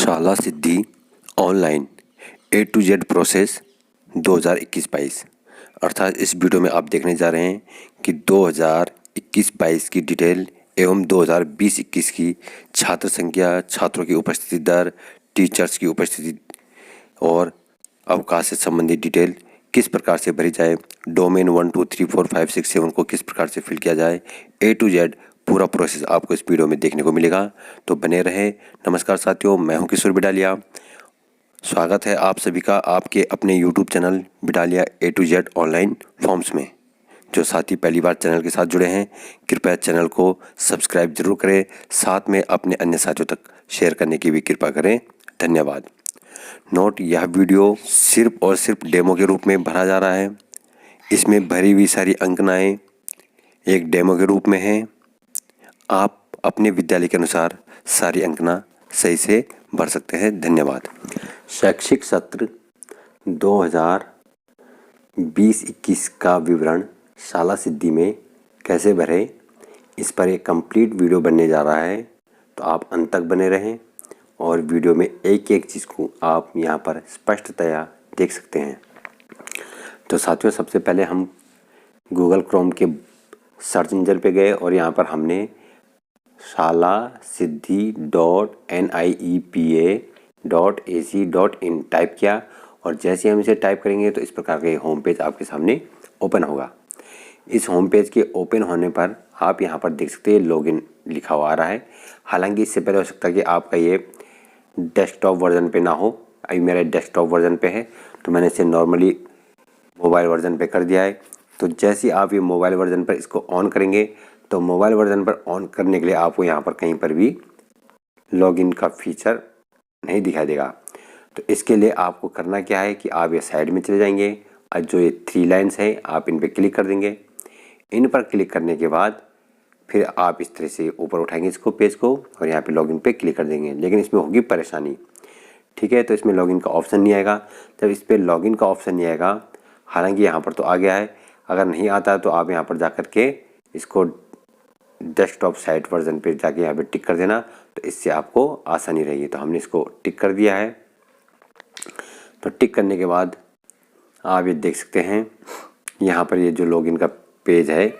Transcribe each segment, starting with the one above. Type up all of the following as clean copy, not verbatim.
शाला Siddhi online A to Z process 2021-22। अर्थात इस वीडियो में आप देखने जा रहे हैं कि 2021-22 की डिटेल एवं 2020-21 की छात्र संख्या, छात्रों की उपस्थिति दर, टीचर्स की उपस्थिति और अवकाश से संबंधित डिटेल किस प्रकार से भरी जाए, डोमेन 1 2 3 4 5 6 7 को किस प्रकार से फिल किया जाए, ए टू जेड पूरा प्रोसेस आपको इस वीडियो में देखने को मिलेगा। तो बने रहे। नमस्कार साथियों, मैं हूं किशोर बिडालिया। स्वागत है आप सभी का आपके अपने YouTube channel Bidaliya A to Z online forms में। जो साथी पहली बार चैनल के साथ जुड़े हैं, कृपया चैनल को सब्सक्राइब जरूर करें, साथ में अपने अन्य साथियों तक शेयर करने की भी कृपा करें। धन्यवाद। नोट, यह वीडियो सिर्फ और सिर्फ डेमो के रूप में भरा जा रहा है। इसमें भरी हुई सारी अंकनाएँ एक डेमो के रूप में हैं। आप अपने विद्यालय के अनुसार सारी अंकना सही से भर सकते हैं। धन्यवाद। शैक्षिक सत्र 2020-21 का विवरण शाला सिद्धि में कैसे भरें, इस पर एक कंप्लीट वीडियो बनने जा रहा है। तो आप अंत तक बने रहें और वीडियो में एक एक चीज़ को आप यहाँ पर स्पष्टतया देख सकते हैं। तो साथियों, सबसे पहले हम गूगल क्रोम के सर्च इंजन पे गए और यहाँ पर हमने shalasidhi.niepa.ac.in टाइप किया और जैसे हम इसे टाइप करेंगे तो इस प्रकार का होम पेज आपके सामने ओपन होगा। इस होम पेज के ओपन होने पर आप यहाँ पर देख सकते हैं लॉगिन लिखा हुआ आ रहा है। हालांकि इससे पहले हो सकता है कि आपका ये डेस्कटॉप वर्जन पे ना हो। अभी मेरा डेस्कटॉप वर्जन पे है तो मैंने इसे नॉर्मली मोबाइल वर्जन पे कर दिया है। तो जैसे ही आप ये मोबाइल वर्जन पर इसको ऑन करेंगे तो मोबाइल वर्जन पर ऑन करने के लिए आपको यहाँ पर कहीं पर भी लॉगिन का फीचर नहीं दिखाई देगा। तो इसके लिए आपको करना क्या है कि आप ये साइड में चले जाएंगे और जो ये 3 लाइन्स हैं आप इन पर क्लिक कर देंगे। इन पर क्लिक करने के बाद फिर आप इस तरह से ऊपर उठाएंगे इसको, पेज को, और यहाँ पे लॉगिन पे क्लिक कर देंगे। लेकिन इसमें होगी परेशानी, ठीक है। तो इसमें लॉगिन का ऑप्शन नहीं आएगा। जब इस पर लॉगिन का ऑप्शन नहीं आएगा, हालांकि यहाँ पर तो आ गया है, अगर नहीं आता तो आप यहाँ पर जा कर के इसको डेस्कटॉप साइट वर्जन पे जाके यहाँ पे टिक कर देना, तो इससे आपको आसानी रहेगी। तो हमने इसको टिक कर दिया है। तो टिक करने के बाद आप ये देख सकते हैं यहाँ पर ये जो लॉगिन का पेज है,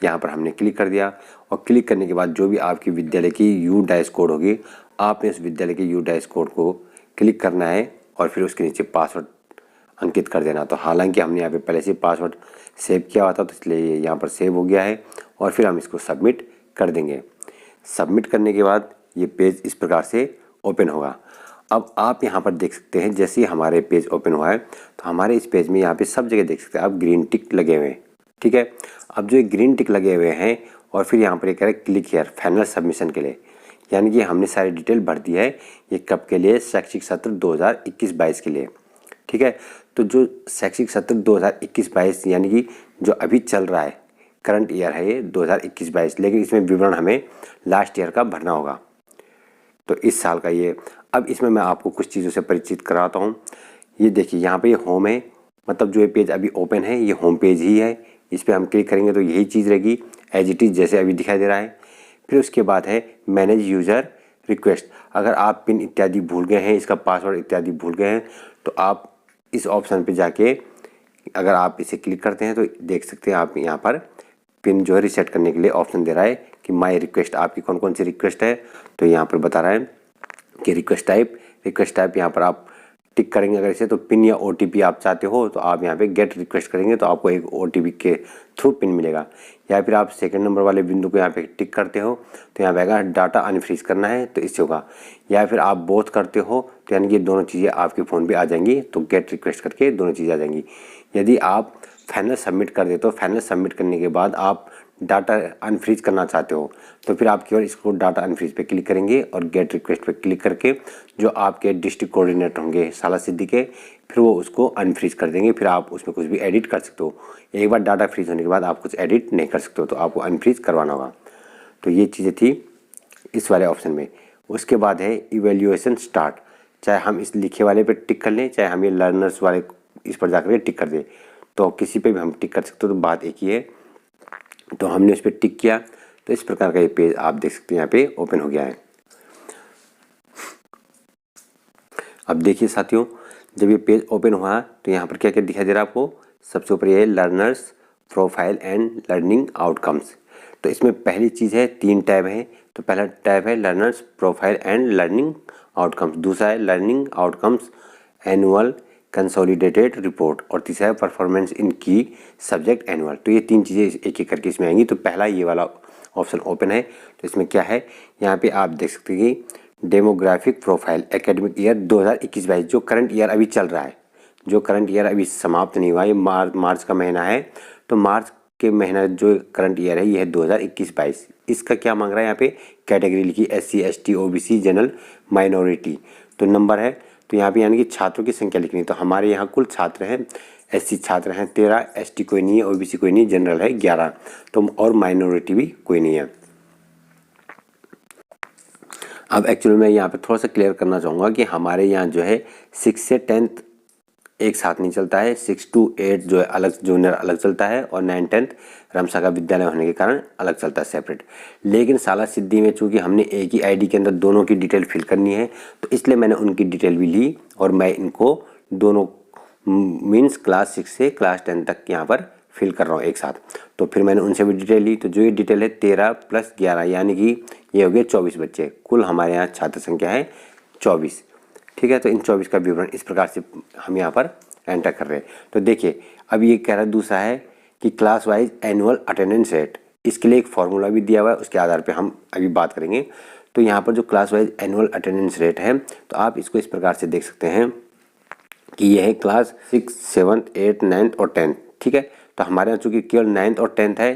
यहाँ पर हमने क्लिक कर दिया। और क्लिक करने के बाद जो भी आपकी विद्यालय की UDAIS कोड होगी, आपने उस विद्यालय के UDAIS कोड को क्लिक करना है और फिर उसके नीचे पासवर्ड अंकित कर देना। तो हालांकि हमने यहाँ पे पहले से पासवर्ड सेव किया हुआ था, तो इसलिए ये यहाँ पर सेव हो गया है। और फिर हम इसको सबमिट कर देंगे। सबमिट करने के बाद ये पेज इस प्रकार से ओपन होगा। अब आप यहाँ पर देख सकते हैं, जैसे ही हमारे पेज ओपन हुआ है तो हमारे इस पेज में यहाँ पे सब जगह देख सकते हैं आप ग्रीन टिक लगे हुए हैं, ठीक है। अब जो ये ग्रीन टिक लगे हुए हैं और फिर यहाँ पर ये कह रहे हैं क्लिक हियर फाइनल सबमिशन के लिए, यानी कि हमने सारी डिटेल भर दी है। ये कब के लिए? शैक्षिक सत्र 2021-22 के लिए, ठीक है। तो जो शैक्षिक सत्र 2021-22 यानी कि जो अभी चल रहा है, करंट ईयर है ये 2021-22, लेकिन इसमें विवरण हमें लास्ट ईयर का भरना होगा। तो इस साल का ये, अब इसमें मैं आपको कुछ चीज़ों से परिचित कराता हूँ। ये देखिए यहाँ पे ये होम है, मतलब जो ये पेज अभी ओपन है ये होम पेज ही है। इस पर हम क्लिक करेंगे तो यही चीज़ रहेगी एज इट इज़ जैसे अभी दिखाई दे रहा है। फिर उसके बाद है मैनेज यूज़र रिक्वेस्ट। अगर आप पिन इत्यादि भूल गए हैं, इसका पासवर्ड इत्यादि भूल गए हैं, तो आप इस ऑप्शन पे जाके अगर आप इसे क्लिक करते हैं तो देख सकते हैं आप यहाँ पर पिन जो है रिसेट करने के लिए ऑप्शन दे रहा है कि माय रिक्वेस्ट, आपकी कौन कौन सी रिक्वेस्ट है। तो यहाँ पर बता रहा है कि रिक्वेस्ट टाइप यहाँ पर आप टिक करेंगे अगर इसे, तो पिन या OTP आप चाहते हो तो आप यहाँ पे गेट रिक्वेस्ट करेंगे तो आपको एक OTP के थ्रू पिन मिलेगा। या फिर आप सेकंड नंबर वाले बिंदु को यहाँ पे टिक करते हो तो यहाँ पे आएगा डाटा अनफ्रीज करना है, तो इससे होगा। या फिर आप बोथ करते हो तो यानी कि दोनों चीज़ें आपके फ़ोन पे आ जाएंगी, तो गेट रिक्वेस्ट करके दोनों चीज़ें आ जाएंगी। यदि आप फाइनल सबमिट कर देते हो, फाइनल सबमिट करने के बाद आप डाटा अनफ्रीज करना चाहते हो, तो फिर आप केवल इसको डाटा अनफ्रीज पे क्लिक करेंगे और गेट रिक्वेस्ट पे क्लिक करके जो आपके डिस्ट्रिक्ट कोऑर्डिनेटर होंगे शाला सिद्धि के, फिर वो उसको अनफ्रीज कर देंगे। फिर आप उसमें कुछ भी एडिट कर सकते हो। एक बार डाटा फ्रीज होने के बाद आप कुछ एडिट नहीं कर सकते हो, तो आपको अनफ्रीज करवाना होगा। तो ये चीज़ें थी इस वाले ऑप्शन में। उसके बाद है इवेल्युएशन स्टार्ट। चाहे हम इस लिखे वाले पे टिक कर लें, चाहे हम ये लर्नर्स वाले इस पर जाकर टिक कर दें, तो किसी पे भी हम टिक कर सकते हो, तो बात एक ही है। तो हमने उस पर टिक किया तो इस प्रकार का ये पेज आप देख सकते हैं यहाँ पे ओपन हो गया है। अब देखिए साथियों, जब ये पेज ओपन हुआ तो यहाँ पर क्या क्या दिखाई दे रहा है आपको। सबसे ऊपर ये है learners profile and learning outcomes. तो इसमें पहली चीज़ है, 3 टैब है। तो पहला टैब है learners profile and learning outcomes, दूसरा है learning outcomes annual consolidated report, और तीसरा है परफॉर्मेंस इन की सब्जेक्ट एनुअल। तो ये 3 चीज़ें एक एक करके इसमें आएंगी। तो पहला ये वाला ऑप्शन ओपन है। तो इसमें क्या है, यहाँ पे आप देख सकते हैं कि डेमोग्राफिक प्रोफाइल एकेडमिक ईयर 2021-22, जो करंट ईयर अभी चल रहा है, जो करंट ईयर अभी समाप्त नहीं हुआ, ये मार्च का महीना है। तो मार्च के महीना जो करंट ईयर है ये है 2021-22। इसका क्या मांग रहा है यहाँ पे, कैटेगरी लिखी SC ST OBC general minority. तो नंबर है, तो यहाँ पे यानी कि छात्रों की संख्या लिखनी है। तो हमारे यहाँ कुल छात्र हैं, SC छात्र हैं 13, ST कोई नहीं है, OBC कोई नहीं, जनरल है 11, तो और माइनॉरिटी भी कोई नहीं है। अब एक्चुअली मैं यहाँ पे थोड़ा सा क्लियर करना चाहूँगा कि हमारे यहाँ जो है 6 से 10th एक साथ नहीं चलता है, 6 to 8 जो है अलग, जूनियर अलग चलता है, और 9-10 रमसा का विद्यालय होने के कारण अलग चलता है सेपरेट। लेकिन साला सिद्धि में चूँकि हमने एक ही आईडी के अंदर दोनों की डिटेल फिल करनी है, तो इसलिए मैंने उनकी डिटेल भी ली, और मैं इनको दोनों मीन्स क्लास 6 से क्लास 10 तक यहाँ पर फिल कर रहा हूँ एक साथ। तो फिर मैंने उनसे भी डिटेल ली। तो जो ये डिटेल है 13 + 11 यानी कि ये हो गए 24 बच्चे। कुल हमारे यहाँ छात्र संख्या है 24। ठीक है, तो इन 24 का विवरण इस प्रकार से हम यहाँ पर एंटर कर रहे हैं। तो देखिए, अब ये कह रहा है दूसरा है कि class wise annual attendance rate, इसके लिए एक फॉर्मूला भी दिया हुआ है, उसके आधार पे हम अभी बात करेंगे। तो यहाँ पर जो class wise annual attendance rate है, तो आप इसको इस प्रकार से देख सकते हैं कि यह है क्लास 6, 7, 8, 9 और 10। ठीक है, तो हमारे यहाँ चूँकि केवल 9th और 10th है,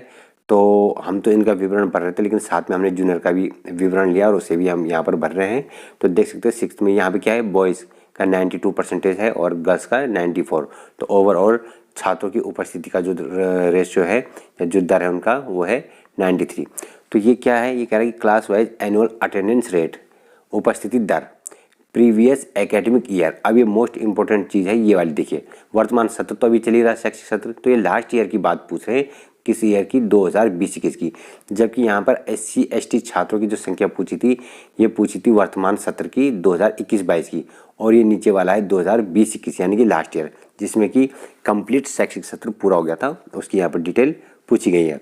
तो हम तो इनका विवरण भर रहे थे, लेकिन साथ में हमने जूनियर का भी विवरण लिया और उसे भी हम यहाँ पर भर रहे हैं। तो देख सकते हैं 6th में यहाँ पे क्या है, बॉयज़ का 92% है और गर्ल्स का 94। तो ओवरऑल छात्रों की उपस्थिति का जो रेशियो है या जो दर है उनका, वो है 93। तो ये क्या है, ये कह रहा है कि class wise annual attendance rate, उपस्थिति दर प्रीवियस एकेडमिक ईयर। अब ये मोस्ट इंपॉर्टेंट चीज़ है ये वाली, देखिए वर्तमान सत्र तो अभी चल ही रहा है, शैक्षिक सत्र, तो ये लास्ट ईयर की बात पूछ रहे हैं, किस ईयर की, 2020-21 की। जबकि यहाँ पर SC ST छात्रों की जो संख्या पूछी थी, ये पूछी थी वर्तमान सत्र की 2021-22 की, और ये नीचे वाला है 2020-21 यानी कि लास्ट ईयर, जिसमें कि कंप्लीट शैक्षिक सत्र पूरा हो गया था, उसकी यहाँ पर डिटेल पूछी गई है।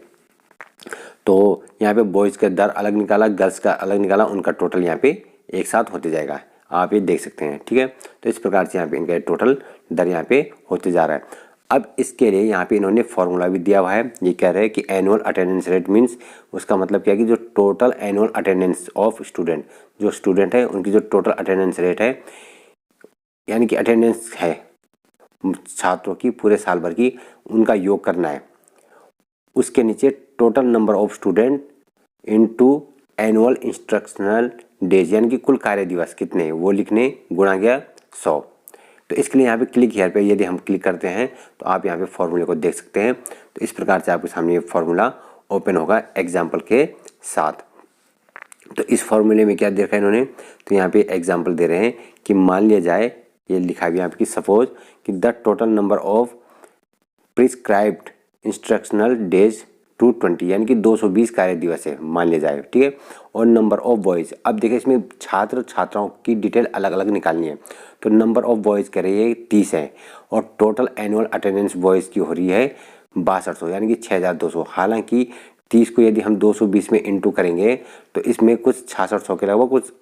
तो यहाँ पे बॉयज़ का दर अलग निकाला, गर्ल्स का अलग निकाला, उनका टोटल यहाँ पे एक साथ होते जाएगा, आप ये देख सकते हैं। ठीक है, तो इस प्रकार से यहाँ पे इनका टोटल दर यहाँ पे होते जा रहा है। अब इसके लिए यहाँ पे इन्होंने फॉर्मूला भी दिया हुआ है। ये कह रहे हैं कि एनुअल अटेंडेंस रेट मीन्स, उसका मतलब क्या है कि जो total annual attendance of student, जो स्टूडेंट है उनकी जो टोटल अटेंडेंस रेट है, यानी कि अटेंडेंस है छात्रों की पूरे साल भर की, उनका योग करना है। उसके नीचे total number of student into annual instructional days, यानी कि कुल कार्य दिवस कितने, वो लिखने, गुणा गया 100। तो इसके लिए यहाँ पे क्लिक हियर पे यदि हम क्लिक करते हैं तो आप यहाँ पे फॉर्मूले को देख सकते हैं। तो इस प्रकार से आपके सामने ये फॉर्मूला ओपन होगा एग्जाम्पल के साथ। तो इस फॉर्मूले में क्या देखा इन्होंने, तो यहाँ पे एग्जाम्पल दे रहे हैं कि मान लिया जाए, ये लिखा भी यहाँ पे कि सपोज कि the total number of prescribed instructional days 220, यानी कि 220 कार्य दिवस है मान लिया जाए। ठीक है, और नंबर ऑफ बॉयज़, अब देखिए इसमें छात्र छात्राओं की डिटेल अलग अलग निकालनी है। तो नंबर ऑफ बॉयज़ कह रही है 30 है, और टोटल एनुअल अटेंडेंस बॉयज़ की हो रही है 6200, यानी कि 6200। हालांकि 30 को यदि हम 220 में इंटू करेंगे तो इसमें कुछ 6600 के अलावा कुछ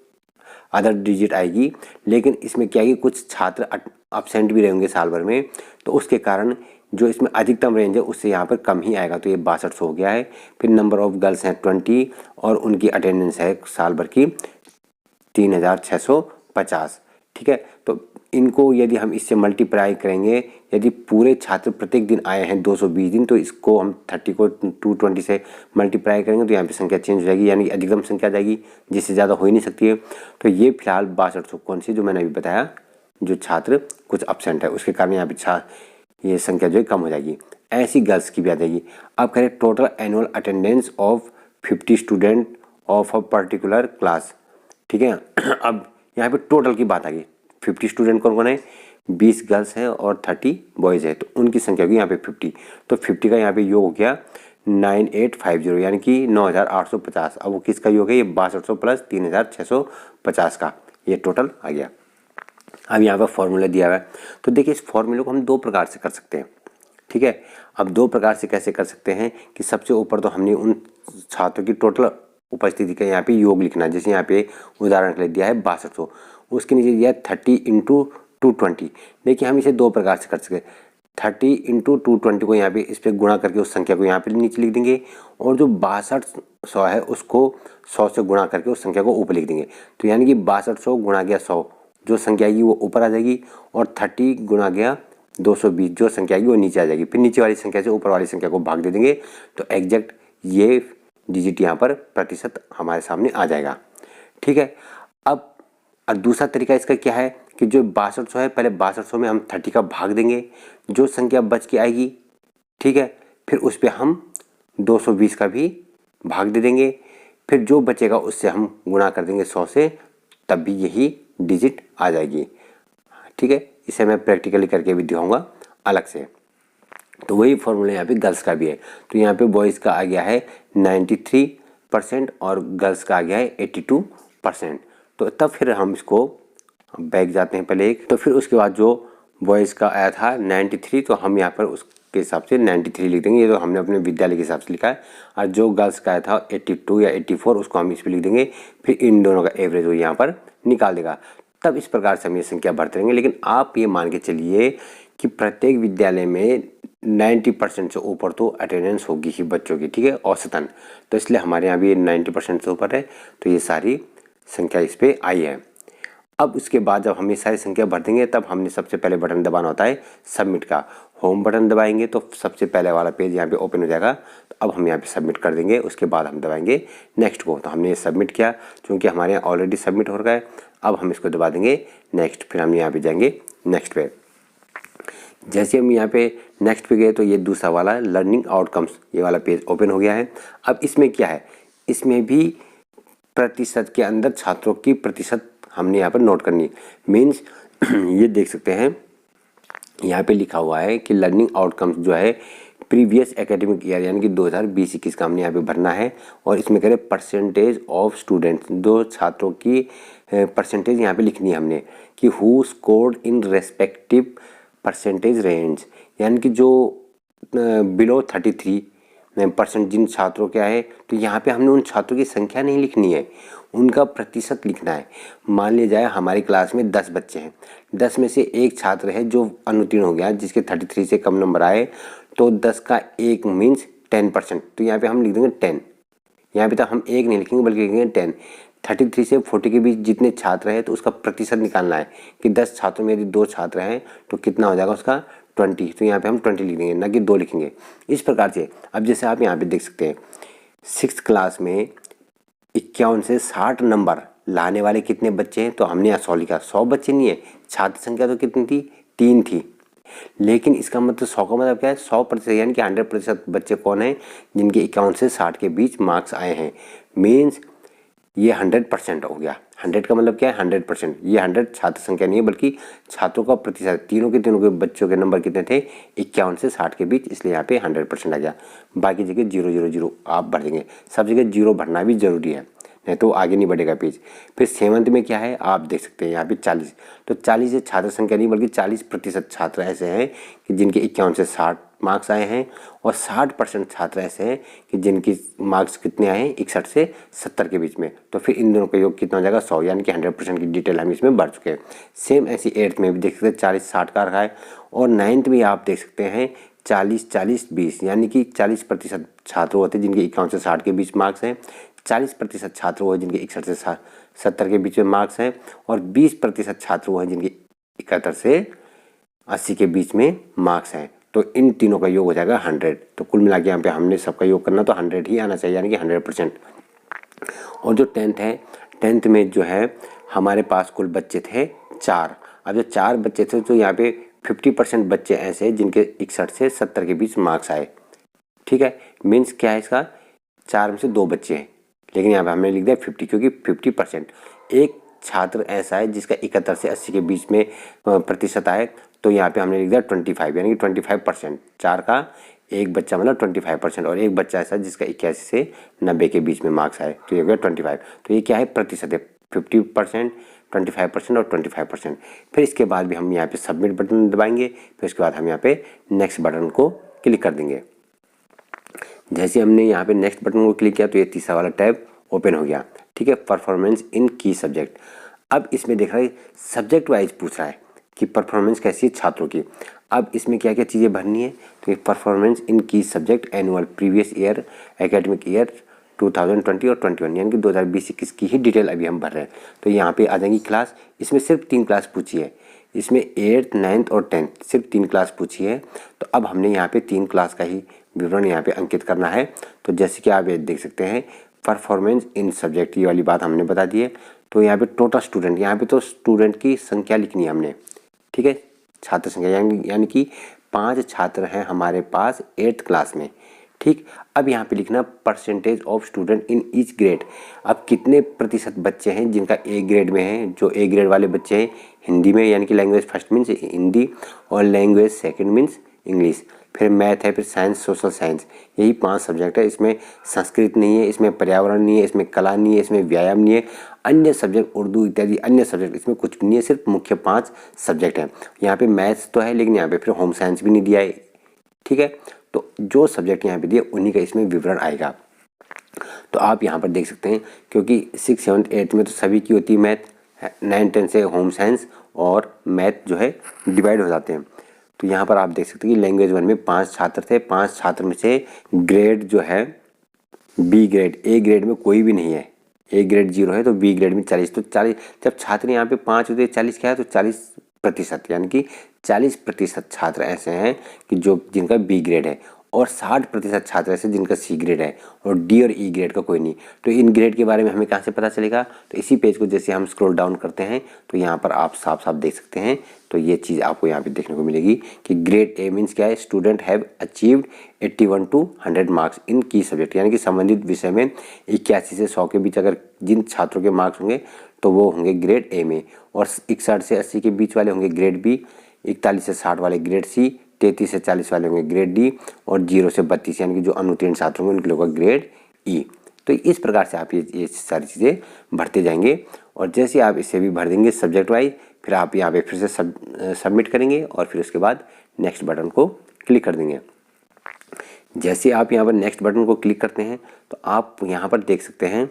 अदर डिजिट आएगी, लेकिन इसमें क्या है कि कुछ छात्र अब्सेंट भी रहेंगे साल भर में, तो उसके कारण जो इसमें अधिकतम रेंज है उससे यहाँ पर कम ही आएगा, तो ये 6200 हो गया है। फिर नंबर ऑफ गर्ल्स हैं 20 और उनकी अटेंडेंस है साल भर की 3650। ठीक है, तो इनको यदि हम इससे मल्टीप्लाई करेंगे, यदि पूरे छात्र प्रत्येक दिन आए हैं 220 दिन, तो इसको हम 30 को 220 से मल्टीप्लाई करेंगे तो यहाँ पे संख्या चेंज हो जाएगी, यानी अधिकतम संख्या आ जाएगी, जिससे ज़्यादा हो ही नहीं सकती है। तो ये फिलहाल 6200 कौन सी, जो मैंने अभी बताया, जो छात्र कुछ अब्सेंट है उसके कारण यहाँ पे ये संख्या जो है कम हो जाएगी। ऐसी गर्ल्स की भी आ जाएगी। अब करें total annual attendance of 50 student of a particular class. ठीक है, अब यहाँ पे टोटल की बात आ गई। 50 स्टूडेंट कौन कौन है, 20 गर्ल्स है और 30 बॉयज़ है, तो उनकी संख्या होगी यहाँ पे 50। तो 50 का यहाँ पे योग हो गया 9850, यानी कि 9850। अब वो किसका योग है, ये 6200 प्लस 3650 का, ये टोटल आ गया। अब यहाँ पर फॉर्मूला दिया हुआ है, तो देखिए इस फॉर्मूले को हम दो प्रकार से कर सकते हैं, ठीक है। अब दो प्रकार से कैसे कर सकते हैं कि सबसे ऊपर तो हमने उन छात्रों की टोटल उपस्थिति का यहाँ पे योग लिखना है। जैसे यहाँ पे उदाहरण के लिए दिया है 6200, उसके नीचे दिया है 30 × 220। देखिए हम इसे दो प्रकार से कर सकते हैं। 30 × 220 को यहाँ पे इस पर गुणा करके उस संख्या को यहाँ पे नीचे लिख देंगे, और जो 6200 है उसको 100 से गुणा करके उस संख्या को ऊपर लिख देंगे। तो यानी कि 6200 गुणा गया 100, जो संख्या आएगी वो ऊपर आ जाएगी, और 30 गुणा गया 220, जो संख्या आएगी वो नीचे आ जाएगी। फिर नीचे वाली संख्या से ऊपर वाली संख्या को भाग दे देंगे, तो एग्जैक्ट ये डिजिट यहाँ पर प्रतिशत हमारे सामने आ जाएगा, ठीक है। अब दूसरा तरीका इसका क्या है कि जो 6200 है, पहले 6200 में हम 30 का भाग देंगे, जो संख्या बच के आएगी, ठीक है, फिर उस पर हम 220 का भी भाग दे देंगे, फिर जो बचेगा उससे हम गुणा कर देंगे 100 से, तब भी यही डिजिट आ जाएगी, ठीक है। इसे मैं प्रैक्टिकली करके भी दिखाऊंगा अलग से। तो वही फॉर्मूला यहाँ पे गर्ल्स का भी है। तो यहाँ पे बॉयज़ का आ गया है 93% और गर्ल्स का आ गया है 82%। तो तब फिर हम इसको बैक जाते हैं पहले एक, तो फिर उसके बाद जो बॉयज़ का आया था 93, तो हम यहाँ पर उसके हिसाब से 93 लिख देंगे। ये तो हमने अपने विद्यालय के हिसाब से लिखा है। और जो गर्ल्स का आया था 82 या 84, उसको हम इस पर लिख देंगे। फिर इन दोनों का एवरेज वो यहाँ पर निकाल देगा। तब इस प्रकार से हम ये संख्या भरते रहेंगे। लेकिन आप ये मान के चलिए कि प्रत्येक विद्यालय में 90% से ऊपर तो अटेंडेंस होगी ही बच्चों की, ठीक है, औसतन। तो इसलिए हमारे यहाँ भी 90% से ऊपर है, तो ये सारी संख्या इस पर आई है। अब उसके बाद जब हम ये सारी संख्या भर देंगे, तब हमने सबसे पहले बटन दबाना होता है सबमिट का। होम बटन दबाएंगे तो सबसे पहले वाला पेज यहाँ पे ओपन हो जाएगा। तो अब हम यहाँ पे सबमिट कर देंगे, उसके बाद हम दबाएंगे नेक्स्ट को। तो हमने ये सबमिट किया, क्योंकि हमारे यहाँ ऑलरेडी सबमिट हो रहा है। अब हम इसको दबा देंगे नेक्स्ट, फिर हम यहाँ पे जाएंगे नेक्स्ट पे। जैसे हम यहाँ पे नेक्स्ट पे गए तो ये दूसरा वाला लर्निंग आउटकम्स ये वाला पेज ओपन हो गया है। अब इसमें क्या है, इसमें भी प्रतिशत के अंदर छात्रों की प्रतिशत हमने यहाँ पर नोट करनी है। मीन्स ये देख सकते हैं यहाँ पे लिखा हुआ है कि लर्निंग आउटकम्स जो है प्रीवियस एकेडमिक ईयर यानी कि 2020-21 का हमने यहाँ पे भरना है। और इसमें कह रहे परसेंटेज ऑफ स्टूडेंट्स, दो छात्रों की परसेंटेज यहाँ पे लिखनी है हमने कि who scored in respective percentage range, यानी कि जो बिलो 33% जिन छात्रों के आए। तो यहाँ पे हमने उन छात्रों की संख्या नहीं लिखनी है, उनका प्रतिशत लिखना है। मान लिया जाए हमारी क्लास में 10 बच्चे हैं, 10 में से एक छात्र है जो अनुत्तीर्ण हो गया, जिसके 33 से कम नंबर आए, तो 10 का 1 मीन्स 10%। तो यहाँ पे हम लिख देंगे 10। यहाँ पे तो हम 1 नहीं लिखेंगे बल्कि लिखेंगे 10। 33 से 40 के बीच जितने छात्र हैं तो उसका प्रतिशत निकालना है कि 10 छात्रों में यदि 2 छात्र हैं तो कितना हो जाएगा उसका 20। तो यहाँ पे हम 20 लिख देंगे, ना कि 2 लिखेंगे। इस प्रकार से अब जैसे आप यहाँ पे देख सकते हैं 6th क्लास में 51 से 60 नंबर लाने वाले कितने बच्चे हैं, तो हमने यहाँ 100 लिखा। 100 बच्चे नहीं है, छात्र संख्या तो कितनी थी, 3 थी। लेकिन इसका मतलब 100 का मतलब क्या है, 100% यानी कि 100% बच्चे कौन हैं जिनके 51 से 60 के बीच मार्क्स आए हैं। मीन्स ये 100% हो गया। 100 का मतलब क्या है, 100%। ये 100 छात्र संख्या नहीं है बल्कि छात्रों का प्रतिशत। तीनों के बच्चों के नंबर कितने थे, 51 से 60 के बीच, इसलिए यहाँ पे 100% आ गया। बाकी जगह 000 आप भर देंगे, सब जगह 0 भरना भी जरूरी है, नहीं तो आगे नहीं बढ़ेगा पेज। फिर 7th में क्या है आप देख सकते हैं यहाँ पे 40। तो 40 ये छात्र संख्या नहीं बल्कि 40% छात्र ऐसे हैं कि जिनके 51 से 60 मार्क्स आए हैं, और 60% छात्र ऐसे हैं कि जिनकी मार्क्स कितने आए हैं, 61 से 70 के बीच में। तो फिर इन दोनों का योग कितना हो जाएगा, 100, यानी कि 100% की डिटेल हम इसमें भर चुके हैं। सेम ऐसी 8th में भी देख सकते हैं 40-60 का रखा है। और 9th में आप देख सकते हैं 40-40-20, यानी कि 40% छात्र होते हैं जिनके 51 से 60 के बीच मार्क्स हैं, 40% छात्र वो हैं जिनके 61 से 70 के बीच में मार्क्स हैं, और 20% छात्र वो हैं जिनके 71 से 80 के बीच में मार्क्स हैं। तो इन तीनों का योग हो जाएगा 100। तो कुल मिला के यहाँ पे हमने सबका योग करना तो 100 ही आना चाहिए, यानी कि 100%। और जो 10th है, 10th में जो है हमारे पास कुल बच्चे थे 4। अब जो 4 बच्चे थे तो यहाँ पे 50% बच्चे ऐसे हैं जिनके 61 से 70 के बीच मार्क्स आए, ठीक है। मीन्स क्या है इसका, 4 में से 2 बच्चे हैं, लेकिन यहाँ पे हमने लिख दिया 50, क्योंकि 50%। एक छात्र ऐसा है जिसका 71 से 80 के बीच में प्रतिशत आए, तो यहाँ पे हमने लिख दिया 25, यानी कि 25%। 4 का एक बच्चा मतलब 25%, और एक बच्चा ऐसा जिसका 81 से 90 के बीच में मार्क्स आए, तो ये हो गया 25। तो ये क्या है, प्रतिशत है। 50%, 25% और 25%। फिर इसके बाद भी हम यहाँ पे सबमिट बटन दबाएंगे, फिर उसके बाद हम यहाँ पे नेक्स्ट बटन को क्लिक कर देंगे। जैसे हमने यहाँ पे नेक्स्ट बटन को क्लिक किया तो ये तीसरा वाला टैब ओपन हो गया, ठीक है, परफॉर्मेंस इन की सब्जेक्ट। अब इसमें देख रहा है सब्जेक्ट वाइज पूछ रहा है कि परफॉर्मेंस कैसी है छात्रों की। अब इसमें क्या क्या चीज़ें भरनी है, तो ये परफॉर्मेंस इन की subject annual previous year academic year 2020 और 21 यानी कि 2020-21 की ही डिटेल अभी हम भर रहे हैं। तो यहाँ पे आ जाएंगी क्लास, इसमें सिर्फ 3 क्लास पूछी है, इसमें 8th 9th और 10th सिर्फ 3 क्लास पूछी है। तो अब हमने यहाँ पे 3 क्लास का ही विवरण यहाँ पे अंकित करना है। तो जैसे कि आप ये देख सकते हैं परफॉर्मेंस इन सब्जेक्ट, ये वाली बात हमने बता दी है। तो यहाँ पे टोटल स्टूडेंट, यहाँ पे तो स्टूडेंट की संख्या लिखनी है हमने, ठीक है, छात्र संख्या यानी कि 5 छात्र हैं हमारे पास 8th क्लास में, ठीक। अब यहाँ पे लिखना percentage of student in each grade. अब कितने प्रतिशत बच्चे हैं जिनका ए ग्रेड में है, जो ए ग्रेड वाले बच्चे हैं हिंदी में यानी कि लैंग्वेज फर्स्ट मीन्स हिंदी और लैंग्वेज सेकंड मीन्स इंग्लिश, फिर मैथ है, फिर साइंस, सोशल साइंस, यही 5 सब्जेक्ट है। इसमें संस्कृत नहीं है, इसमें पर्यावरण नहीं है, इसमें कला नहीं है, इसमें व्यायाम नहीं है, अन्य सब्जेक्ट उर्दू इत्यादि अन्य सब्जेक्ट इसमें कुछ भी नहीं है, सिर्फ मुख्य 5 सब्जेक्ट हैं। यहाँ पे मैथ्स तो है लेकिन यहाँ पे फिर होम साइंस भी नहीं दिया है, ठीक है। तो जो सब्जेक्ट यहाँ पे दिए उन्हीं का इसमें विवरण आएगा। तो आप यहाँ पर देख सकते हैं क्योंकि 6th 7th 8th में तो सभी की होती है मैथ, 9 10 से होम साइंस और मैथ जो है डिवाइड हो जाते हैं। तो यहाँ पर आप देख सकते हैं कि लैंग्वेज 1 में 5 छात्र थे, 5 छात्र में से ग्रेड जो है बी ग्रेड, ए ग्रेड में कोई भी नहीं है, ए ग्रेड 0 है तो बी ग्रेड में 40। तो 40 जब छात्र यहाँ पे 5 होते 40 क्या है तो 40% यानी कि 40% छात्र ऐसे हैं कि जो जिनका बी ग्रेड है और 60% छात्र ऐसे जिनका सी ग्रेड है और डी और ई ग्रेड का कोई नहीं। तो इन ग्रेड के बारे में हमें कहाँ से पता चलेगा, तो इसी पेज को जैसे हम स्क्रॉल डाउन करते हैं तो यहाँ पर आप साफ साफ देख सकते हैं। तो ये चीज़ आपको यहाँ पे देखने को मिलेगी कि ग्रेड ए मीन्स क्या है, student have achieved 81 to 100 marks in की सब्जेक्ट, यानी कि संबंधित विषय में 81 से 100 के बीच अगर जिन छात्रों के मार्क्स होंगे तो वो होंगे ग्रेड ए में, और 61 से 80 के बीच वाले होंगे ग्रेड बी, 41 से 60 वाले ग्रेड सी, 33 से 40 वाले होंगे ग्रेड डी और 0 से 32 यानी कि जो अनुत्तीर्ण छात्र होंगे उनके लिए होगा ग्रेड ई। तो इस प्रकार से आप ये सारी चीज़ें भरते जाएंगे और जैसे आप इसे भी भर देंगे सब्जेक्ट वाइज, फिर आप यहाँ पे फिर से सबमिट करेंगे और फिर उसके बाद नेक्स्ट बटन को क्लिक कर देंगे। जैसे आप यहाँ पर नेक्स्ट बटन को क्लिक करते हैं तो आप यहाँ पर देख सकते हैं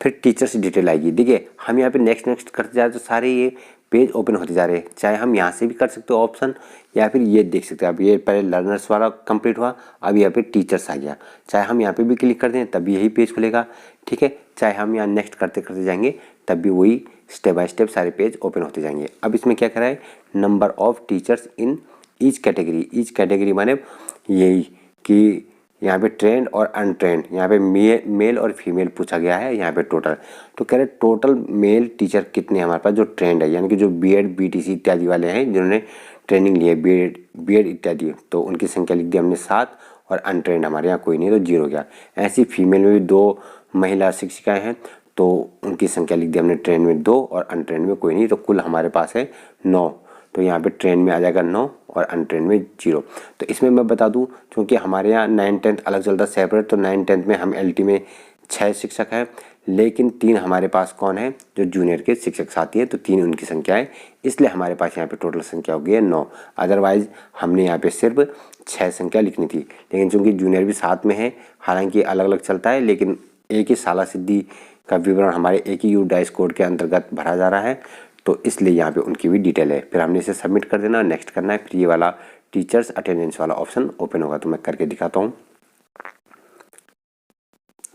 फिर टीचर्स डिटेल आएगी। देखिए हम यहाँ पे नेक्स्ट करते जा रहे तो सारे ये पेज ओपन होते जा रहे हैं, चाहे हम यहाँ से भी कर सकते हो ऑप्शन या फिर ये देख सकते हैं। अब ये पहले लर्नर्स वाला कंप्लीट हुआ, अब यहाँ पे टीचर्स आ गया, चाहे हम यहाँ पे भी क्लिक कर दें तब यही पेज खुलेगा, ठीक है। चाहे हम यहाँ नेक्स्ट करते करते जाएंगे तब भी वही स्टेप बाय स्टेप सारे पेज ओपन होते जाएंगे। अब इसमें क्या करा है, number of teachers in each category, each category माने यही कि यहाँ पे ट्रेंड और अनट्रेंड, यहाँ पे मेल और फीमेल पूछा गया है। यहाँ पे टोटल तो कह रहे टोटल मेल टीचर कितने हमारे पास जो ट्रेंड है यानी कि जो बीएड बीटीसी इत्यादि वाले हैं जिन्होंने ट्रेनिंग ली है बीएड इत्यादि, तो उनकी संख्या लिख दी हमने 7 और अनट्रेंड हमारे यहाँ कोई नहीं तो 0 हो गया। ऐसी फीमेल में भी 2 महिला शिक्षिकाएँ हैं तो उनकी संख्या लिख दी हमने ट्रेंड में 2 और अनट्रेंड में कोई नहीं, तो कुल हमारे पास है 9। तो यहाँ पे ट्रेंड में आ जाएगा 9 और अनट्रेंड में 0। तो इसमें मैं बता दूं क्योंकि हमारे यहाँ 9 10th अलग चलता है सेपरेट, तो 9 10th में हम एलटी में 6 शिक्षक हैं लेकिन 3 हमारे पास कौन है जो जूनियर के शिक्षक साथी हैं, तो 3 उनकी संख्या है, इसलिए हमारे पास यहाँ पे टोटल संख्या हो गई है 9। अदरवाइज हमने यहाँ पे सिर्फ 6 संख्या लिखनी थी, लेकिन चूँकि जूनियर भी साथ में है, हालांकि अलग अलग चलता है लेकिन एक ही साला सिद्धि का विवरण हमारे एक ही यूडाइस कोड के अंतर्गत भरा जा रहा है, तो इसलिए यहाँ पे उनकी भी डिटेल है। फिर हमने इसे सबमिट कर देना, नेक्स्ट करना है, फिर ये वाला टीचर्स अटेंडेंस वाला ऑप्शन ओपन होगा। तो मैं करके दिखाता हूँ।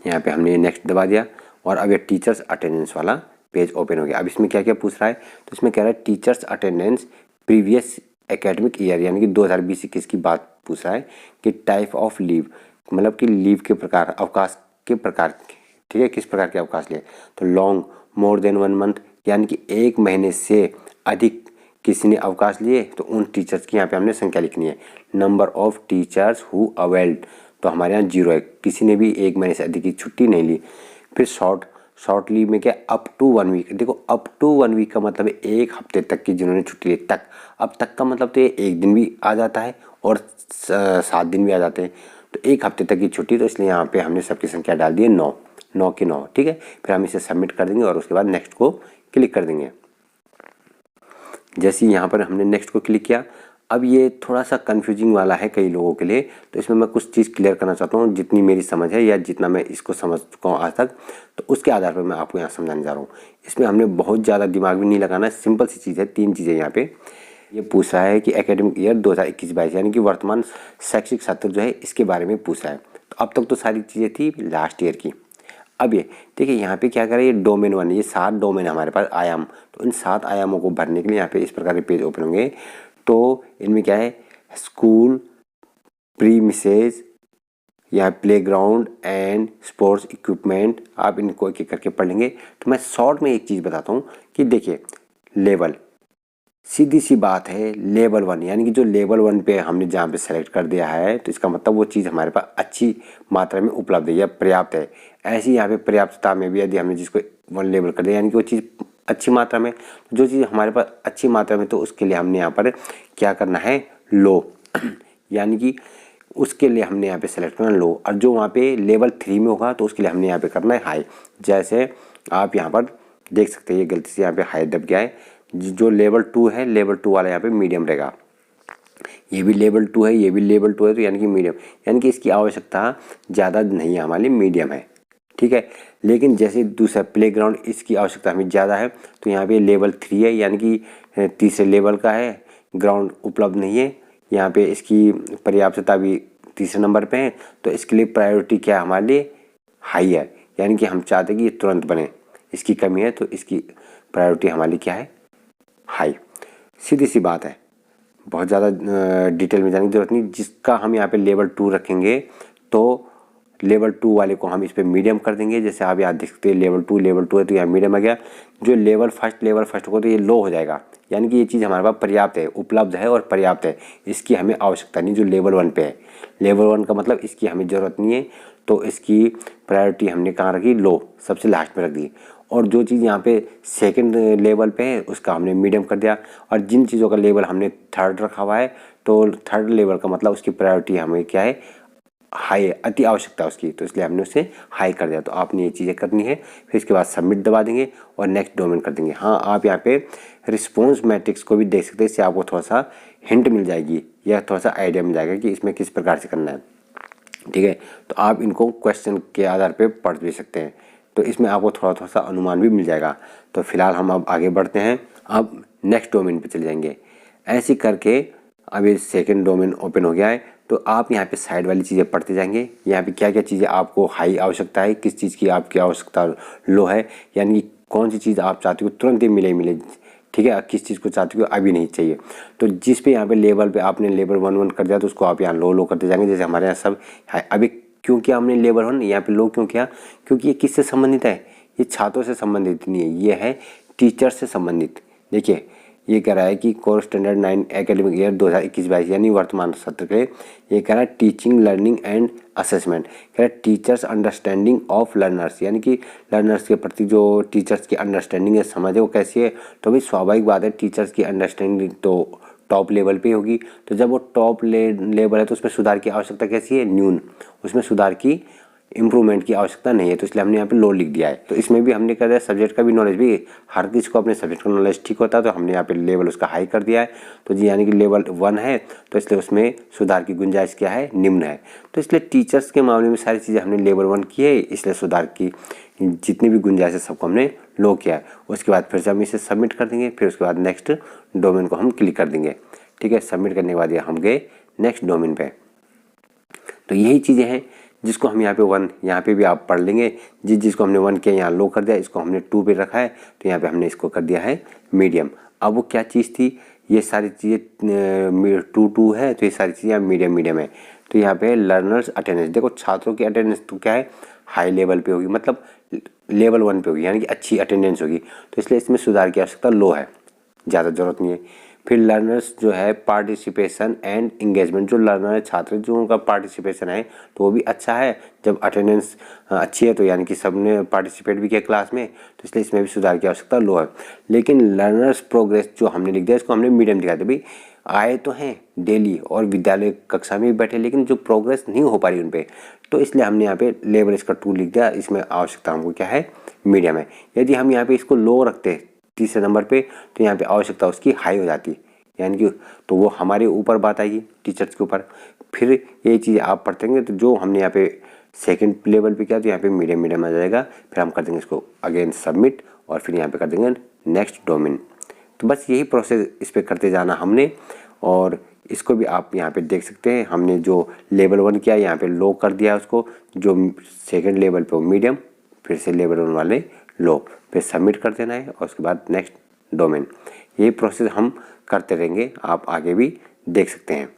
यहाँ पे हमने नेक्स्ट दबा दिया और अब ये टीचर्स अटेंडेंस वाला पेज ओपन हो गया। अब इसमें क्या क्या पूछ रहा है, तो इसमें कह रहा है teachers attendance previous academic year यानी कि 2020-21 की बात पूछ रहा है कि टाइप ऑफ लीव मतलब कि लीव के प्रकार, अवकाश के प्रकार, ठीक है, किस प्रकार के अवकाश लिए, तो लॉन्ग, मोर देन 1 मंथ यानी कि 1 महीने से अधिक किसी ने अवकाश लिए तो उन टीचर्स की यहाँ पे हमने संख्या लिखनी है। Number of teachers who availed, तो हमारे यहाँ 0 है, किसी ने भी 1 महीने से अधिक की छुट्टी नहीं ली। फिर शॉर्ट लीव में क्या, अप टू 1 वीक, देखो अप टू 1 वीक का मतलब है 1 हफ्ते तक की जिन्होंने छुट्टी ली, तक, अब तक का मतलब तो ये 1 दिन भी आ जाता है और 7 दिन भी आ जाते हैं, तो 1 हफ्ते तक की छुट्टी, तो इसलिए यहाँ पे हमने सबकी संख्या डाल दी है 9 के 9, ठीक है। फिर हम इसे सबमिट कर देंगे और उसके बाद नेक्स्ट को क्लिक कर देंगे। जैसे यहाँ पर हमने नेक्स्ट को क्लिक किया, अब ये थोड़ा सा कंफ्यूजिंग वाला है कई लोगों के लिए, तो इसमें मैं कुछ चीज़ क्लियर करना चाहता हूँ, जितनी मेरी समझ है या जितना मैं इसको समझ चुका हूँ आज तक, तो उसके आधार पर मैं आपको यहाँ समझाने जा रहा हूँ। इसमें हमने बहुत ज़्यादा दिमाग भी नहीं लगाना, सिंपल सी चीज़ है, 3 चीज़ें यहाँ पे ये पूछा है कि एकेडमिक ईयर 2021-22 यानी कि वर्तमान शैक्षिक सत्र जो है इसके बारे में पूछा है। तो अब तक तो सारी चीज़ें थी लास्ट ईयर की। अब ये देखिए यहाँ पे क्या करें, ये डोमेन 1, ये 7 डोमेन हमारे पास आयाम, तो इन 7 आयामों को भरने के लिए यहाँ पे इस प्रकार के पेज ओपन होंगे। तो इनमें क्या है, स्कूल, प्री मिसेज, यहाँ प्लेग्राउंड एंड स्पोर्ट्स इक्विपमेंट, आप इनको एक एक करके पढ़ लेंगे। तो मैं शॉर्ट में एक चीज़ बताता हूँ कि देखिए लेवल, सीधी सी बात है, लेवल 1 यानी कि जो लेवल 1 पे हमने जहाँ पे सेलेक्ट कर दिया है, तो इसका मतलब वो चीज़ हमारे पास अच्छी मात्रा में उपलब्ध है या पर्याप्त है। ऐसी यहाँ पे पर्याप्तता में भी यदि हमने जिसको 1 लेवल कर दिया यानी कि वो चीज़ अच्छी मात्रा में, जो चीज़ हमारे पास अच्छी मात्रा में, तो उसके लिए हमने यहाँ पर क्या करना है, लो यानी कि उसके लिए हमने यहाँ पे सेलेक्ट करना लो। और जो वहाँ पे लेवल 3 में होगा तो उसके लिए हमने यहाँ पे करना है हाई। जैसे आप यहाँ पर देख सकते हैं, ये गलती से यहाँ पे हाई दब गया है। जो लेवल 2 है, लेवल 2 वाला यहाँ पे मीडियम रहेगा। ये भी लेवल 2 है, ये भी लेवल 2 है, तो यानी कि मीडियम, यानी कि इसकी आवश्यकता ज़्यादा नहीं है, हमारे मीडियम है, ठीक है। लेकिन जैसे दूसरा प्लेग्राउंड, इसकी आवश्यकता हमें ज़्यादा है, तो यहाँ पे लेवल 3 है, यानी कि तीसरे लेवल का है, ग्राउंड उपलब्ध नहीं है, यहाँ पे इसकी पर्याप्तता भी तीसरे नंबर पे है, तो इसके लिए प्रायोरिटी क्या है हमारे लिए, हाई है, यानी कि हम चाहते हैं कि ये तुरंत बने। इसकी कमी है तो इसकी प्रायोरिटी हमारे लिए क्या है, हाई। सीधी सी बात है, बहुत ज़्यादा डिटेल में जाने की जरूरत नहीं। जिसका हम यहाँ पे लेवल 2 रखेंगे तो लेवल 2 वाले को हम इस पर मीडियम कर देंगे। जैसे आप यहाँ देख सकते हैं लेवल 2 है तो यहाँ मीडियम आ गया। जो लेवल फर्स्ट होगा तो ये लो हो जाएगा, यानी कि ये चीज़ हमारे पास पर्याप्त है, उपलब्ध है और पर्याप्त है, इसकी हमें आवश्यकता नहीं। जो लेवल 1 पे है, लेवल 1 का मतलब इसकी हमें ज़रूरत नहीं है, तो इसकी प्रायोरिटी हमने कहाँ रखी, लो, सबसे लास्ट में रख दी। और जो चीज़ यहाँ पे सेकंड लेवल पे है उसका हमने मीडियम कर दिया। और जिन चीज़ों का लेवल हमने थर्ड रखा हुआ है, तो थर्ड लेवल का मतलब उसकी प्रायोरिटी हमें क्या है, हाई है, अति आवश्यकता है उसकी, तो इसलिए हमने उसे हाई कर दिया। तो आपने ये चीज़ें करनी है, फिर इसके बाद सबमिट दबा देंगे और नेक्स्ट डोमेन कर देंगे। हाँ, आप यहाँ पे रिस्पॉन्स मैट्रिक्स को भी देख सकते हैं, इससे आपको थोड़ा सा हिंट मिल जाएगी या थोड़ा सा आइडिया मिल जाएगा कि इसमें किस प्रकार से करना है, ठीक है। तो आप इनको क्वेश्चन के आधार पर पढ़ भी सकते हैं, तो इसमें आपको थोड़ा सा अनुमान भी मिल जाएगा। तो फिलहाल हम अब आगे बढ़ते हैं, अब नेक्स्ट डोमेन पे चले जाएंगे। ऐसे करके अब ये सेकंड डोमेन ओपन हो गया है, तो आप यहाँ पे साइड वाली चीज़ें पढ़ते जाएंगे। यहाँ पे क्या क्या चीज़ें आपको हाई आवश्यकता है, किस चीज़ की आपकी आवश्यकता लो है, यानी कौन सी चीज़ आप चाहते हो तुरंत ही मिले, ठीक है, किस चीज़ को चाहते हो अभी नहीं चाहिए। तो जिस पे यहाँ पे लेवल पे आपने लेवल 1 कर दिया तो उसको आप यहाँ लो करते जाएंगे। जैसे हमारे यहाँ सब अभी क्यों किया हमने लेवल 1, यहाँ पे लो क्यों किया, क्योंकि ये किससे संबंधित है, ये छात्रों से संबंधित नहीं है, ये है टीचर से संबंधित। देखिए ये कह रहा है कि कोर्स स्टैंडर्ड 9 एकेडमिक ईयर 2021-22 यानी वर्तमान सत्र के, ये कह रहा है टीचिंग लर्निंग एंड असेसमेंट, कह रहा है टीचर्स अंडरस्टैंडिंग ऑफ लर्नर्स, यानी कि लर्नर्स के प्रति जो टीचर्स की अंडरस्टैंडिंग है, समझ है, वो कैसी है। तो भाई स्वाभाविक बात है, टीचर्स की अंडरस्टैंडिंग तो टॉप लेवल पे होगी। तो जब वो टॉप लेवल है तो उसमें सुधार की आवश्यकता कैसी है, न्यून, उसमें सुधार की इंप्रूवमेंट की आवश्यकता नहीं है, तो इसलिए हमने यहाँ पे लो लिख दिया है। तो इसमें भी हमने कर दिया सब्जेक्ट का भी नॉलेज, भी हर किसी को अपने सब्जेक्ट का नॉलेज ठीक होता है, तो हमने यहाँ पे लेवल उसका हाई कर दिया है। तो जी यानी कि लेवल 1 है तो इसलिए उसमें सुधार की गुंजाइश क्या है, निम्न है। तो इसलिए टीचर्स के मामले में सारी चीज़ें हमने लेवल 1 की है, इसलिए सुधार की जितनी भी गुंजाइश है सबको हमने लो किया है। उसके बाद फिर से हम इसे सबमिट कर देंगे, फिर उसके बाद नेक्स्ट डोमेन को हम क्लिक कर देंगे, ठीक है। सबमिट करने के बाद ये हम गए नेक्स्ट डोमेन पे। तो यही चीज़ें हैं जिसको हम यहाँ पे 1, यहाँ पे भी आप पढ़ लेंगे, जिसको हमने 1 किया यहाँ लो कर दिया, इसको हमने 2 पे रखा है, तो यहाँ पे हमने इसको कर दिया है मीडियम। अब वो क्या चीज़ थी, ये सारी चीज़ें 2 है, तो ये सारी चीज़ें मीडियम है। तो यहाँ पे लर्नर्स अटेंडेंस, देखो छात्रों की अटेंडेंस तो क्या है, हाई लेवल पे होगी, मतलब लेवल 1 पे होगी, यानी कि अच्छी अटेंडेंस होगी, तो इसलिए इसमें सुधार की आवश्यकता लो है, ज़्यादा ज़रूरत नहीं है। फिर लर्नर्स जो है पार्टिसिपेशन एंड इंगेजमेंट, जो लर्नर है छात्र जो उनका पार्टिसिपेशन है तो वो भी अच्छा है, जब अटेंडेंस अच्छी है तो यानी कि सबने पार्टिसिपेट भी किया क्लास में, तो इसलिए इसमें भी सुधार की आवश्यकता लो है। लेकिन लर्नर्स प्रोग्रेस जो हमने लिख दिया इसको हमने मीडियम दिखा दिया, भाई आए तो हैं डेली और विद्यालय कक्षा में भी बैठे, लेकिन जो प्रोग्रेस नहीं हो पा रही उन पर, तो इसलिए हमने यहाँ पे लेवल इसका 2 लिख दिया, इसमें आवश्यकता हमको क्या है, मीडियम है। यदि हम यहाँ पे इसको लो रखते तीसरे नंबर पे, तो यहाँ पे आवश्यकता उसकी हाई हो जाती है, यानी कि तो वो हमारे ऊपर बात आएगी, टीचर्स के ऊपर। फिर ये चीज़ आप पढ़ते रहेंगे तो जो हमने यहाँ पे सेकंड लेवल पे किया तो यहाँ पे मीडियम मीडियम आ जाएगा। फिर हम कर देंगे इसको अगेन सबमिट और फिर यहाँ पे कर देंगे नेक्स्ट डोमेन। तो बस यही प्रोसेस इस पर करते जाना हमने। और इसको भी आप यहाँ पे देख सकते हैं, हमने जो लेवल 1 किया यहाँ पे लो कर दिया उसको, जो सेकंड लेवल पे वो मीडियम, फिर से लेवल 1 वाले लो, फिर सबमिट कर देना है और उसके बाद नेक्स्ट डोमेन। ये प्रोसेस हम करते रहेंगे, आप आगे भी देख सकते हैं।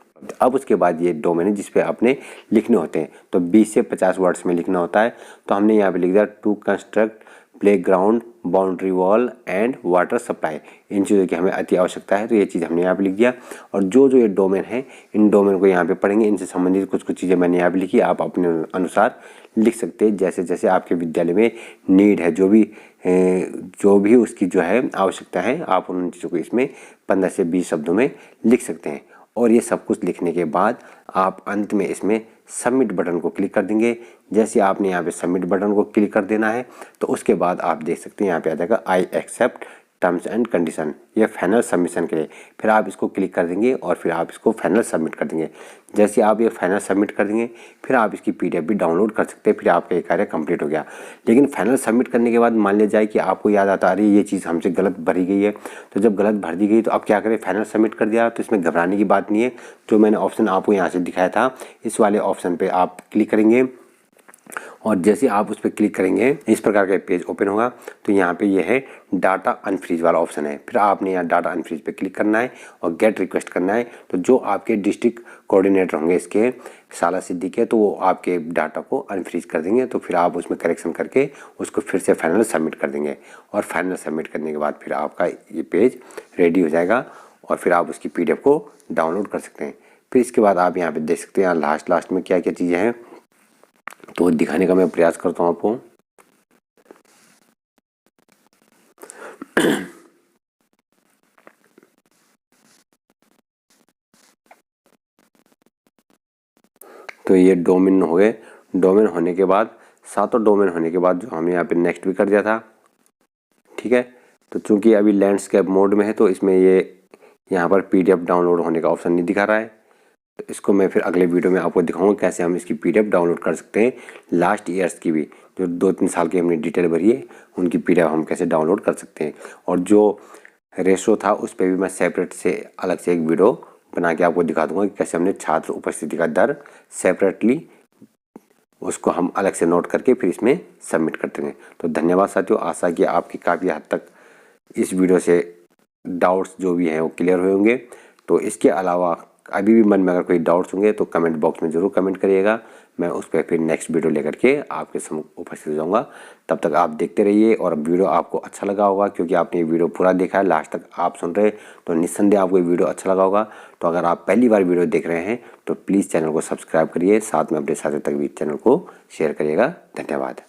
अब उसके बाद ये डोमेन है जिस पे आपने लिखने होते हैं, तो 20 से 50 वर्ड्स में लिखना होता है। तो हमने यहाँ पे लिख दिया to construct playground, boundary wall and water supply. इन चीज़ों की हमें अति आवश्यकता है, तो ये चीज़ हमने यहाँ पे लिख दिया। और जो जो ये डोमेन है, इन डोमेन को यहाँ पे पढ़ेंगे, इनसे संबंधित कुछ कुछ चीज़ें मैंने यहाँ पे लिखी, आप अपने अनुसार लिख सकते हैं जैसे जैसे आपके विद्यालय में नीड है, जो भी उसकी जो है आवश्यकता है, आप उन चीज़ों को इसमें 15 से 20 शब्दों में लिख सकते हैं। और ये सब कुछ लिखने के बाद आप अंत में इसमें सबमिट बटन को क्लिक कर देंगे। जैसे आपने यहाँ पे सबमिट बटन को क्लिक कर देना है तो उसके बाद आप देख सकते हैं यहाँ पे आ जाएगा I accept terms and condition, ये फाइनल सबमिशन के लिए। फिर आप इसको क्लिक कर देंगे और फिर आप इसको फाइनल सबमिट कर देंगे। जैसे आप ये फाइनल सबमिट कर देंगे फिर आप इसकी PDF भी डाउनलोड कर सकते हैं, फिर आपका ये कार्य कंप्लीट हो गया। लेकिन फाइनल सबमिट करने के बाद मान लिया जाए कि आपको याद आता अरे ये चीज़ हमसे गलत भरी गई है, तो जब गलत भर दी गई तो अब क्या करें, फाइनल सबमिट कर दिया तो इसमें घबराने की बात नहीं है। जो मैंने ऑप्शन आपको यहाँ से दिखाया था, इस वाले ऑप्शन पर आप क्लिक करेंगे और जैसे आप उस पर क्लिक करेंगे इस प्रकार का पेज ओपन होगा। तो यहाँ पे ये है डाटा अनफ्रीज वाला ऑप्शन है, फिर आपने यहाँ डाटा अनफ्रीज पे क्लिक करना है और गेट रिक्वेस्ट करना है। तो जो आपके डिस्ट्रिक्ट कोऑर्डिनेटर होंगे इसके साला सिद्दीक के, तो वो आपके डाटा को अनफ्रीज कर देंगे। तो फिर आप उसमें करेक्शन करके उसको फिर से फाइनल सबमिट कर देंगे और फाइनल सबमिट करने के बाद फिर आपका ये पेज रेडी हो जाएगा और फिर आप उसकी PDF को डाउनलोड कर सकते हैं। फिर इसके बाद आप यहाँ पे देख सकते हैं लास्ट में क्या क्या चीज़ें हैं, तो दिखाने का मैं प्रयास करता हूँ आपको। तो ये डोमेन हो गए। डोमेन होने के बाद, सातों डोमेन होने के बाद जो हमने यहाँ पे नेक्स्ट भी कर दिया था, ठीक है। तो चूंकि अभी लैंडस्केप मोड में है तो इसमें ये यहाँ पर PDF डाउनलोड होने का ऑप्शन नहीं दिखा रहा है। तो इसको मैं फिर अगले वीडियो में आपको दिखाऊंगा कैसे हम इसकी PDF डाउनलोड कर सकते हैं। लास्ट ईयर्स की भी जो 2-3 साल की हमने डिटेल भरी है उनकी PDF हम कैसे डाउनलोड कर सकते हैं। और जो रेशो था उस पर भी मैं सेपरेट से अलग से एक वीडियो बना के आपको दिखा दूंगा कि कैसे हमने छात्र उपस्थिति का दर सेपरेटली उसको हम अलग से नोट करके फिर इसमें सबमिट कर देंगे। तो धन्यवाद साथियों, आशा कि आपकी काफ़ी हद तक इस वीडियो से डाउट्स जो भी हैं वो क्लियर हुए होंगे। तो इसके अलावा अभी भी मन में अगर कोई डाउट्स होंगे तो कमेंट बॉक्स में ज़रूर कमेंट करिएगा, मैं उस पर फिर नेक्स्ट वीडियो लेकर के आपके सम्मुख उपस्थित हो जाऊँगा। तब तक आप देखते रहिए और वीडियो आपको अच्छा लगा होगा क्योंकि आपने ये वीडियो पूरा देखा है, लास्ट तक आप सुन रहे, तो निस्संदेह आपको ये वीडियो अच्छा लगा होगा। तो अगर आप पहली बार वीडियो देख रहे हैं तो प्लीज़ चैनल को सब्सक्राइब करिए, साथ में अपने साथी तक भी चैनल को शेयर करिएगा। धन्यवाद।